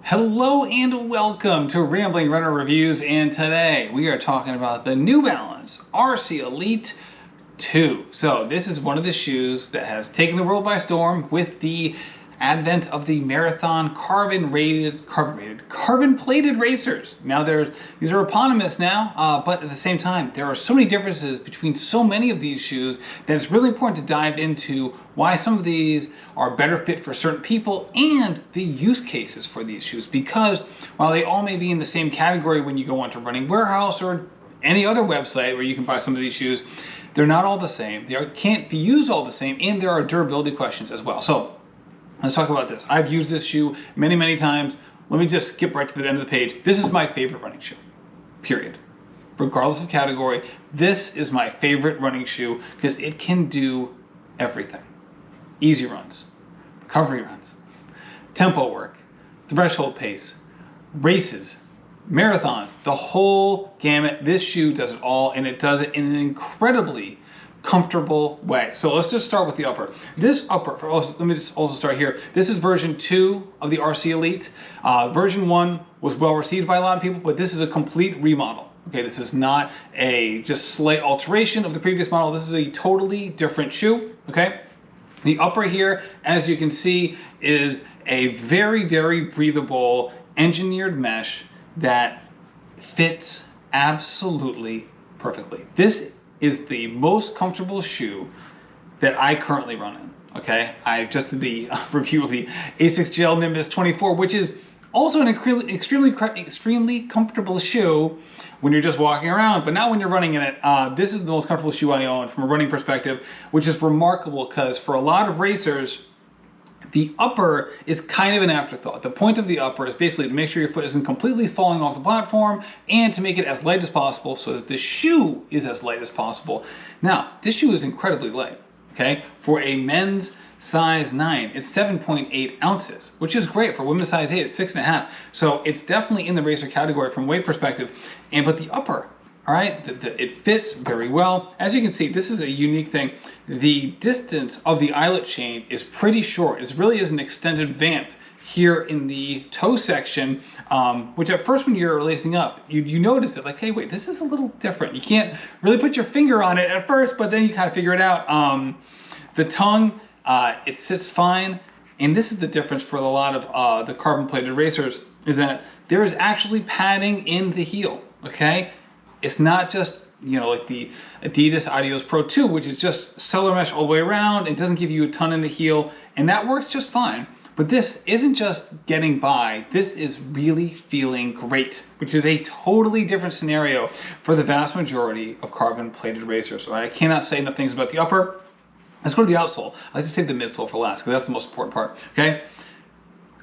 Hello and welcome to Rambling Runner Reviews, and today we are talking about the New Balance RC Elite 2. So this is one of the shoes that has taken the world by storm with the advent of the Marathon carbon-plated racers. Now these are eponymous now, but at the same time, there are so many differences between so many of these shoes that it's really important to dive into why some of these are better fit for certain people and the use cases for these shoes. Because while they all may be in the same category when you go onto Running Warehouse or any other website where you can buy some of these shoes, they're not all the same. They can't be used all the same, and there are durability questions as well. So let's talk about this. I've used this shoe many, many times. Let me just skip right to the end of the page. This is my favorite running shoe, period. Regardless of category, this is my favorite running shoe because it can do everything. Easy runs, recovery runs, tempo work, threshold pace, races, marathons, the whole gamut. This shoe does it all, and it does it in an incredibly comfortable way. So let's just start with the upper. This upper, let me just also start here. This is version 2 of the RC Elite. Version 1 was well received by a lot of people, but this is a complete remodel. Okay, this is not a just slight alteration of the previous model. This is a totally different shoe, okay? The upper here, as you can see, is a very, very breathable engineered mesh that fits absolutely perfectly. This is the most comfortable shoe that I currently run in, okay? I just did the review of the Asics Gel Nimbus 24, which is also an extremely comfortable shoe when you're just walking around, but not when you're running in it. This is the most comfortable shoe I own from a running perspective, which is remarkable because for a lot of racers, the upper is kind of an afterthought. The point of the upper is basically to make sure your foot isn't completely falling off the platform and to make it as light as possible so that the shoe is as light as possible. Now, this shoe is incredibly light, okay? For a men's size 9, it's 7.8 ounces, which is great. For women's size 8, it's 6.5. So it's definitely in the racer category from weight perspective. But the upper, all right, it fits very well. As you can see, this is a unique thing. The distance of the eyelet chain is pretty short. It really is an extended vamp here in the toe section, which at first when you're lacing up, you notice it like, hey, wait, this is a little different. You can't really put your finger on it at first, but then you kind of figure it out. The tongue, it sits fine. And this is the difference for a lot of the carbon-plated racers, is that there is actually padding in the heel, okay? It's not just, you know, like the Adidas Adios Pro 2, which is just cellular mesh all the way around. It doesn't give you a ton in the heel, and that works just fine. But this isn't just getting by, this is really feeling great, which is a totally different scenario for the vast majority of carbon-plated racers. So I cannot say enough things about the upper. Let's go to the outsole. I like to save the midsole for last, because that's the most important part, okay?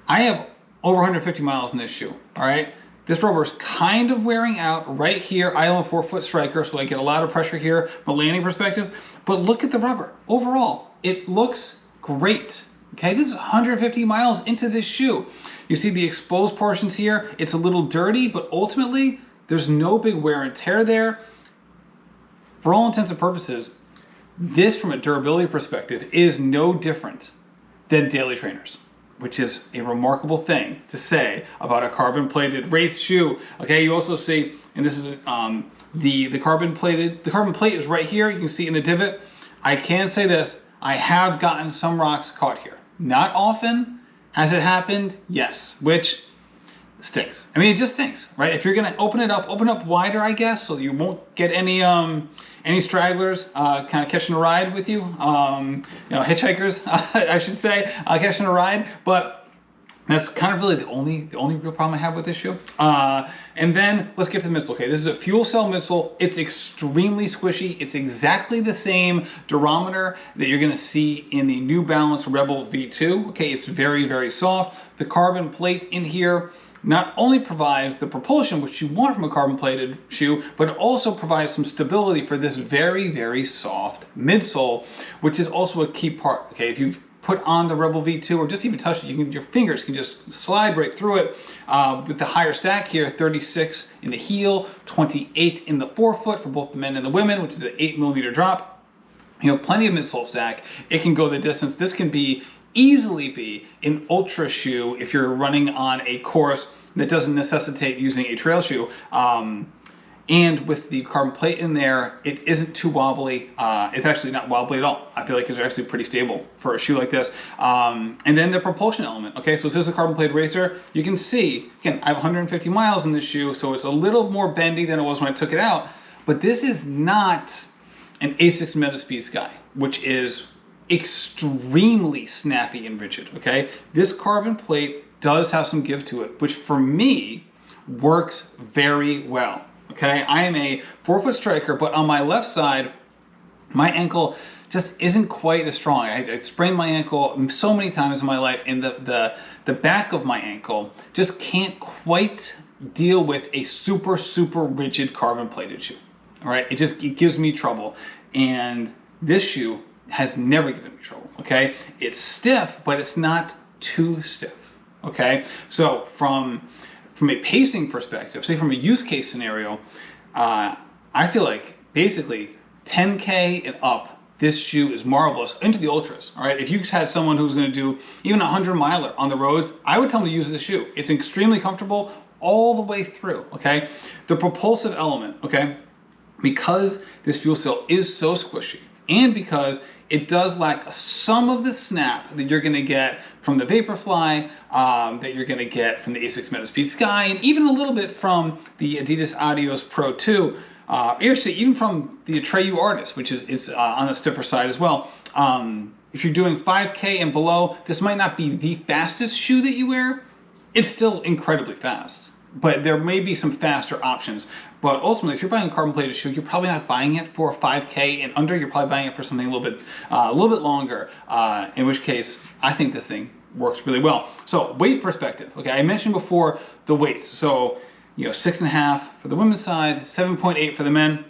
I have over 150 miles in this shoe, all right? This rubber is kind of wearing out right here. I own a 4-foot striker, so I get a lot of pressure here from a landing perspective. But look at the rubber. Overall, it looks great. Okay, this is 150 miles into this shoe. You see the exposed portions here. It's a little dirty, but ultimately, there's no big wear and tear there. For all intents and purposes, this, from a durability perspective, is no different than daily trainers, which is a remarkable thing to say about a carbon-plated race shoe. Okay, you also see, and this is the carbon plate is right here. You can see in the divot. I can say this, I have gotten some rocks caught here. Not often. Has it happened? Yes, which stinks. I mean, it just stinks, right? If you're gonna open it up wider, I guess, so you won't get any stragglers kind of catching a ride with you. You know, hitchhikers, I should say, catching a ride. But that's kind of really the only real problem I have with this shoe. And then let's get to the midsole. Okay, this is a fuel cell midsole. It's extremely squishy. It's exactly the same durometer that you're gonna see in the New Balance Rebel V2. Okay, it's very, very soft. The carbon plate in here not only provides the propulsion which you want from a carbon-plated shoe, but it also provides some stability for this very, very soft midsole, which is also a key part. Okay, if you've put on the Rebel V2 or just even touch it, your fingers can just slide right through it. With the higher stack here, 36 in the heel, 28 in the forefoot for both the men and the women, which is an 8mm drop. You know, plenty of midsole stack. It can go the distance. This can be easily be an ultra shoe if you're running on a course that doesn't necessitate using a trail shoe. And with the carbon plate in there, it isn't too wobbly. It's actually not wobbly at all. I feel like it's actually pretty stable for a shoe like this. And then the propulsion element. Okay, so this is a carbon plate racer. You can see, again, I have 150 miles in this shoe, so it's a little more bendy than it was when I took it out. But this is not an Asics Metaspeed Sky, which is extremely snappy and rigid. Okay, this carbon plate does have some give to it, which for me works very well. Okay, I am a 4-foot striker, but on my left side, my ankle just isn't quite as strong. I sprained my ankle so many times in my life, and the back of my ankle just can't quite deal with a super rigid carbon plated shoe. All right, it gives me trouble, and this shoe has never given me trouble. Okay, it's stiff, but it's not too stiff. Okay, so from a pacing perspective, say from a use case scenario, I feel like basically 10K and up, this shoe is marvelous into the ultras. All right, if you had someone who's going to do even a 100-miler on the roads, I would tell them to use this shoe. It's extremely comfortable all the way through. Okay, the propulsive element. Okay, because this fuel cell is so squishy, and because it does lack some of the snap that you're going to get from the Vaporfly, that you're going to get from the Asics Metaspeed Sky, and even a little bit from the Adidas Adios Pro 2. Actually, even from the Atreyu Artist, which is on the stiffer side as well. If you're doing 5K and below, this might not be the fastest shoe that you wear. It's still incredibly fast, but there may be some faster options. But ultimately, if you're buying a carbon plated shoe, you're probably not buying it for 5K and under. You're probably buying it for something a little bit longer. In which case, I think this thing works really well. So weight perspective. Okay, I mentioned before the weights. So 6.5 for the women's side, 7.8 for the men.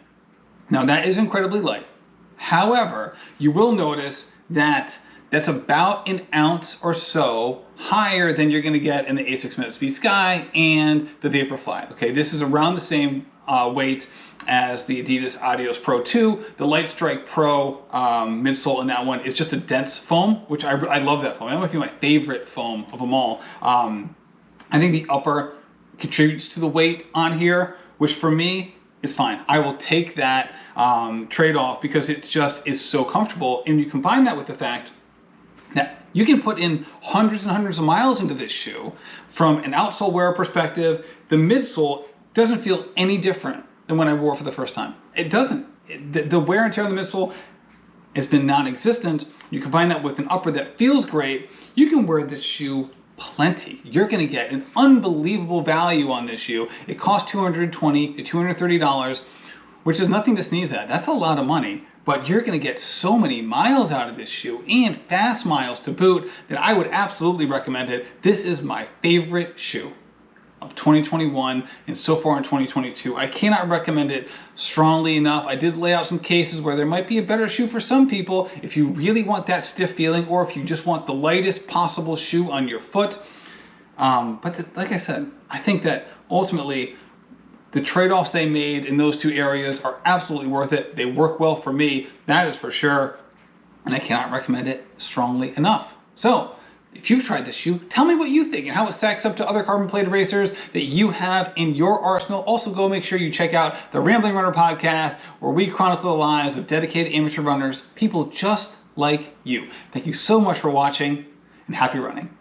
Now that is incredibly light. However, you will notice that that's about an ounce or so higher than you're going to get in the Asics Metaspeed Sky and the Vaporfly. Okay, this is around the same weight as the Adidas Adios Pro 2. The Lightstrike Pro midsole in that one is just a dense foam, which I love that foam. That might be my favorite foam of them all. I think the upper contributes to the weight on here, which for me is fine. I will take that trade-off because it just is so comfortable. And you combine that with the fact that you can put in hundreds and hundreds of miles into this shoe. From an outsole wearer perspective, the midsole doesn't feel any different than when I wore it for the first time. It doesn't. The wear and tear on the midsole has been non-existent. You combine that with an upper that feels great, you can wear this shoe plenty. You're going to get an unbelievable value on this shoe. It costs $220 to $230, which is nothing to sneeze at. That's a lot of money. But you're going to get so many miles out of this shoe, and fast miles to boot, that I would absolutely recommend it. This is my favorite shoe of 2021 and so far in 2022. I cannot recommend it strongly enough. I did lay out some cases where there might be a better shoe for some people if you really want that stiff feeling, or if you just want the lightest possible shoe on your foot. But like I said, I think that ultimately the trade-offs they made in those two areas are absolutely worth it. They work well for me, that is for sure, and I cannot recommend it strongly enough. So if you've tried this shoe, tell me what you think and how it stacks up to other carbon plated racers that you have in your arsenal. Also, go make sure you check out the Rambling Runner podcast, where we chronicle the lives of dedicated amateur runners, people just like you. Thank you so much for watching, and happy running.